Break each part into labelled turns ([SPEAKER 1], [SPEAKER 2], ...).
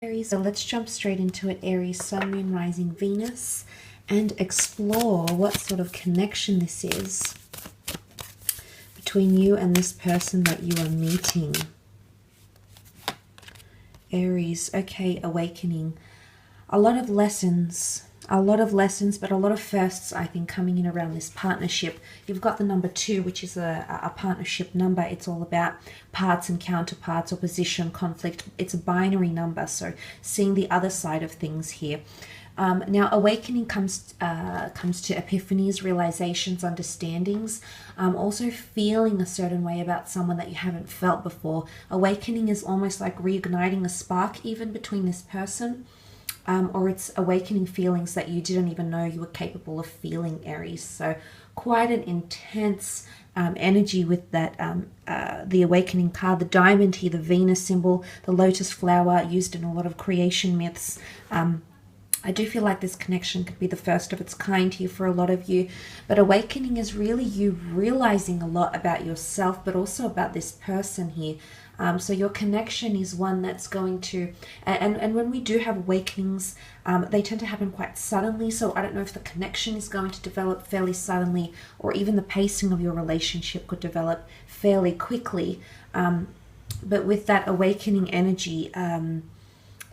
[SPEAKER 1] Aries, so let's jump straight into it. Aries, Sun, Moon, Rising, Venus, and explore what sort of connection this is between you and this person that you are meeting. Aries, okay, awakening. A lot of lessons, but a lot of firsts, I think, coming in around this partnership. You've got the number 2, which is a partnership number. It's all about parts and counterparts, opposition, conflict. It's a binary number, so seeing the other side of things here. Now, awakening comes to epiphanies, realizations, understandings. Also feeling a certain way about someone that you haven't felt before. Awakening is almost like reigniting a spark even between this person. Or it's awakening feelings that you didn't even know you were capable of feeling, Aries. So quite an intense energy with that, the awakening card, the diamond here, the Venus symbol, the lotus flower used in a lot of creation myths. I do feel like this connection could be the first of its kind here for a lot of you. But awakening is really you realizing a lot about yourself, but also about this person here. So your connection is one that's going to, and when we do have awakenings, they tend to happen quite suddenly. So I don't know if the connection is going to develop fairly suddenly, or even the pacing of your relationship could develop fairly quickly. But with that awakening energy,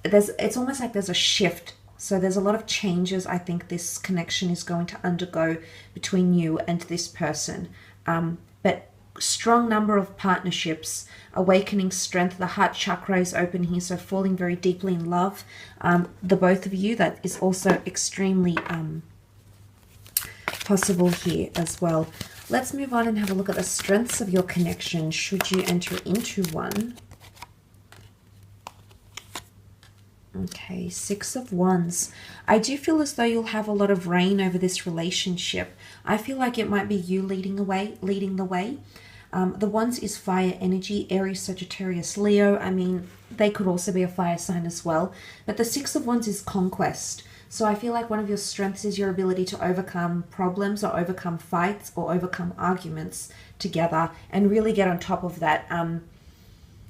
[SPEAKER 1] it's almost like there's a shift. So there's a lot of changes I think this connection is going to undergo between you and this person. But strong number of partnerships, awakening strength, the heart chakra is open here, so falling very deeply in love. The both of you, that is also extremely possible here as well. Let's move on and have a look at the strengths of your connection should you enter into one. Okay, 6 of Wands. I do feel as though you'll have a lot of reign over this relationship. I feel like it might be you leading the way. The Wands is fire energy, Aries, Sagittarius, Leo. I mean, they could also be a fire sign as well. But the 6 of Wands is conquest. So I feel like one of your strengths is your ability to overcome problems or overcome fights or overcome arguments together and really get on top of that.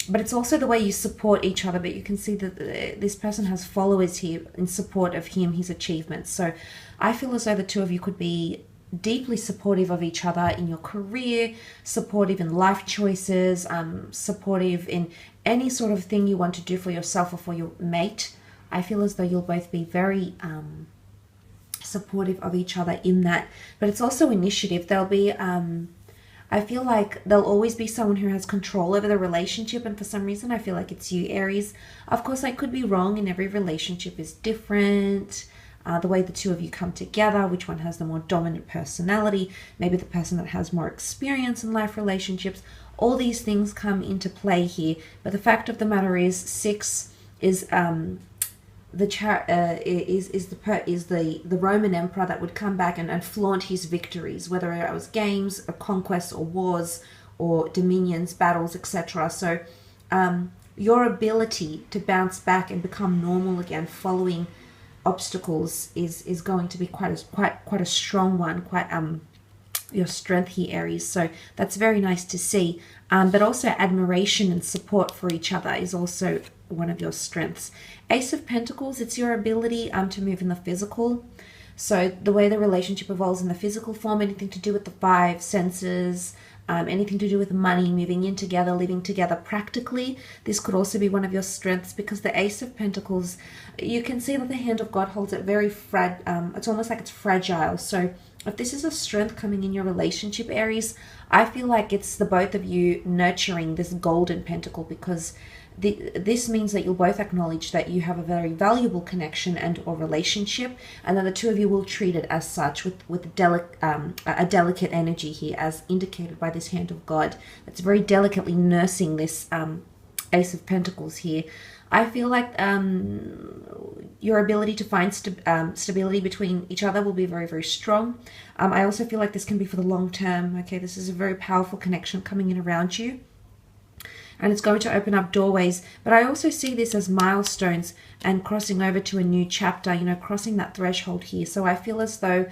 [SPEAKER 1] But it's also the way you support each other. But you can see that this person has followers here in support of him, his achievements. So I feel as though the two of you could be deeply supportive of each other in your career, supportive in life choices, supportive in any sort of thing you want to do for yourself or for your mate. I feel as though you'll both be very supportive of each other in that. But it's also initiative. There'll be... I feel like there'll always be someone who has control over the relationship, and for some reason I feel like it's you, Aries. Of course, I could be wrong, and every relationship is different. The way the two of you come together, which one has the more dominant personality, maybe the person that has more experience in life relationships, all these things come into play here. But the fact of the matter is 6 is the Roman emperor that would come back and flaunt his victories, whether it was games, or conquests, or wars, or dominions, battles, etc. So your ability to bounce back and become normal again following obstacles is going to be quite a strong one, your strength here, Aries. So that's very nice to see. But also admiration and support for each other is also one of your strengths. Ace of Pentacles, it's your ability to move in the physical. So the way the relationship evolves in the physical form, anything to do with the 5 senses, anything to do with money, moving in together, living together practically. This could also be one of your strengths, because the Ace of Pentacles, you can see that the hand of God holds it very it's almost like it's fragile. So if this is a strength coming in your relationship, Aries, I feel like it's the both of you nurturing this golden pentacle, because this means that you'll both acknowledge that you have a very valuable connection and or relationship, and then the two of you will treat it as such with a delicate energy here, as indicated by this hand of God that's very delicately nursing this Ace of Pentacles here. I feel like your ability to find stability between each other will be very, very strong. I also feel like this can be for the long term. Okay, this is a very powerful connection coming in around you, and it's going to open up doorways. But I also see this as milestones and crossing over to a new chapter, you know, crossing that threshold here. So I feel as though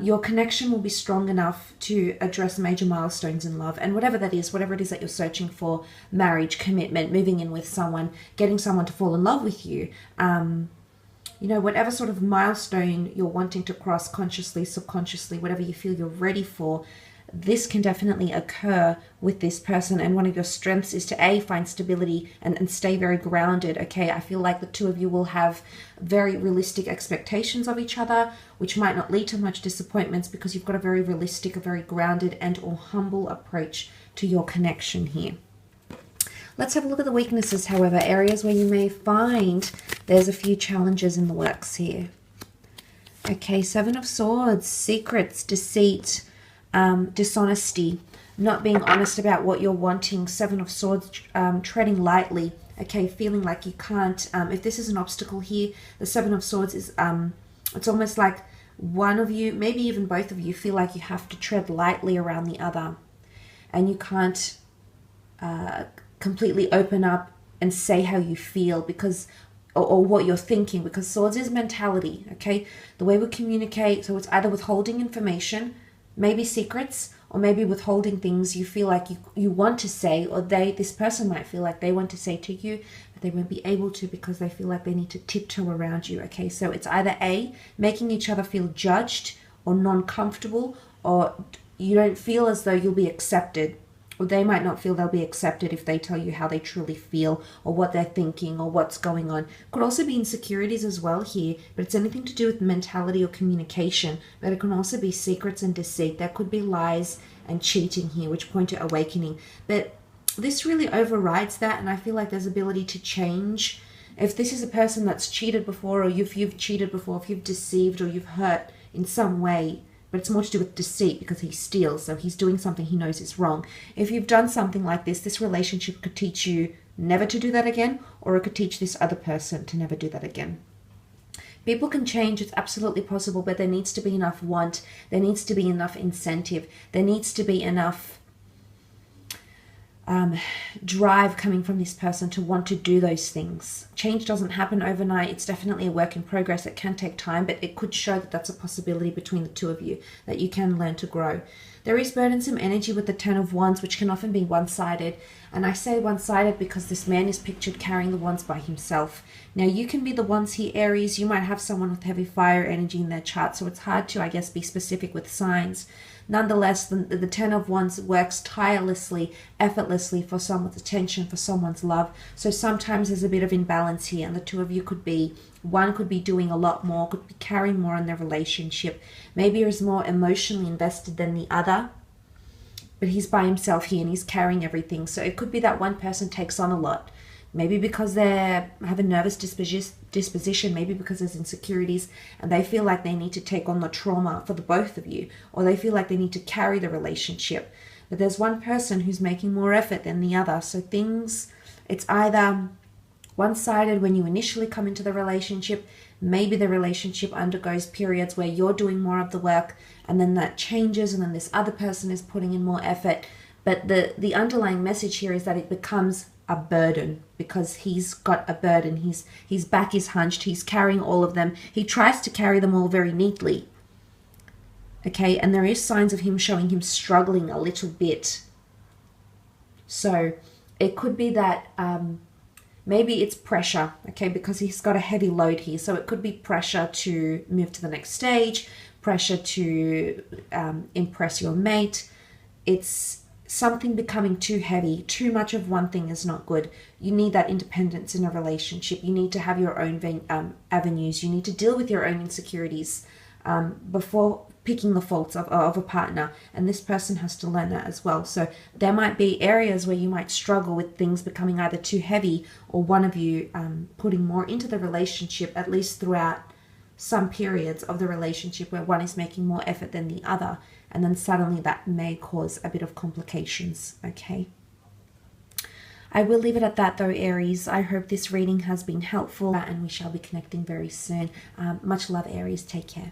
[SPEAKER 1] Your connection will be strong enough to address major milestones in love, and whatever that is, whatever it is that you're searching for, marriage, commitment, moving in with someone, getting someone to fall in love with you, you know, whatever sort of milestone you're wanting to cross consciously, subconsciously, whatever you feel you're ready for, this can definitely occur with this person. And one of your strengths is to find stability and stay very grounded. Okay, I feel like the two of you will have very realistic expectations of each other, which might not lead to much disappointments, because you've got a very realistic, a very grounded and or humble approach to your connection here. Let's have a look at the weaknesses, however, areas where you may find there's a few challenges in the works here. Okay, Seven of Swords, secrets, deceit, dishonesty, not being honest about what you're wanting. Seven of Swords, treading lightly. Okay, feeling like you can't, if this is an obstacle here, the Seven of Swords is, it's almost like one of you, maybe even both of you, feel like you have to tread lightly around the other, and you can't completely open up and say how you feel, because or what you're thinking, because Swords is mentality. Okay, the way we communicate, so it's either withholding information, maybe secrets, or maybe withholding things you feel like you want to say, or this person might feel like they want to say to you, but they won't be able to because they feel like they need to tiptoe around you. Okay, so it's either making each other feel judged or non-comfortable, or you don't feel as though you'll be accepted, or they might not feel they'll be accepted if they tell you how they truly feel, or what they're thinking, or what's going on. Could also be insecurities as well here, but it's anything to do with mentality or communication. But it can also be secrets and deceit. There could be lies and cheating here, which point to awakening. But this really overrides that, and I feel like there's ability to change. If this is a person that's cheated before, or if you've cheated before, if you've deceived or you've hurt in some way, but it's more to do with deceit because he steals, so he's doing something he knows is wrong. If you've done something like this relationship could teach you never to do that again, or it could teach this other person to never do that again. People can change, it's absolutely possible, but there needs to be enough want, there needs to be enough incentive, there needs to be enough drive coming from this person to want to do those things. Change doesn't happen overnight. It's definitely a work in progress. It can take time, but it could show that that's a possibility between the two of you, that you can learn to grow. There is burdensome energy with the Ten of Wands, which can often be one-sided. And I say one-sided because this man is pictured carrying the wands by himself. Now, you can be the wands here, Aries. You might have someone with heavy fire energy in their chart, so it's hard to, I guess, be specific with signs. Nonetheless, the Ten of Wands works tirelessly, effortlessly for someone's attention, for someone's love. So sometimes there's a bit of imbalance here, and the two of you could be, one could be doing a lot more, could be carrying more in their relationship. Maybe is more emotionally invested than the other, but he's by himself here and he's carrying everything. So it could be that one person takes on a lot. Maybe because they have a nervous disposition, maybe because there's insecurities and they feel like they need to take on the trauma for the both of you, or they feel like they need to carry the relationship. But there's one person who's making more effort than the other. So it's either one-sided when you initially come into the relationship. Maybe the relationship undergoes periods where you're doing more of the work, and then that changes, and then this other person is putting in more effort. But the underlying message here is that it becomes a burden, because he's got a burden. His back is hunched. He's carrying all of them. He tries to carry them all very neatly. Okay, and there is signs of him showing him struggling a little bit. So it could be that maybe it's pressure, okay, because he's got a heavy load here. So it could be pressure to move to the next stage, pressure to impress your mate. It's something becoming too heavy. Too much of one thing is not good. You need that independence in a relationship. You need to have your own avenues. You need to deal with your own insecurities before picking the faults of a partner, and this person has to learn that as well. So there might be areas where you might struggle with things becoming either too heavy, or one of you putting more into the relationship, at least throughout some periods of the relationship where one is making more effort than the other, and then suddenly that may cause a bit of complications. Okay, I will leave it at that though, Aries. I hope this reading has been helpful, and we shall be connecting very soon. Much love, Aries. Take care.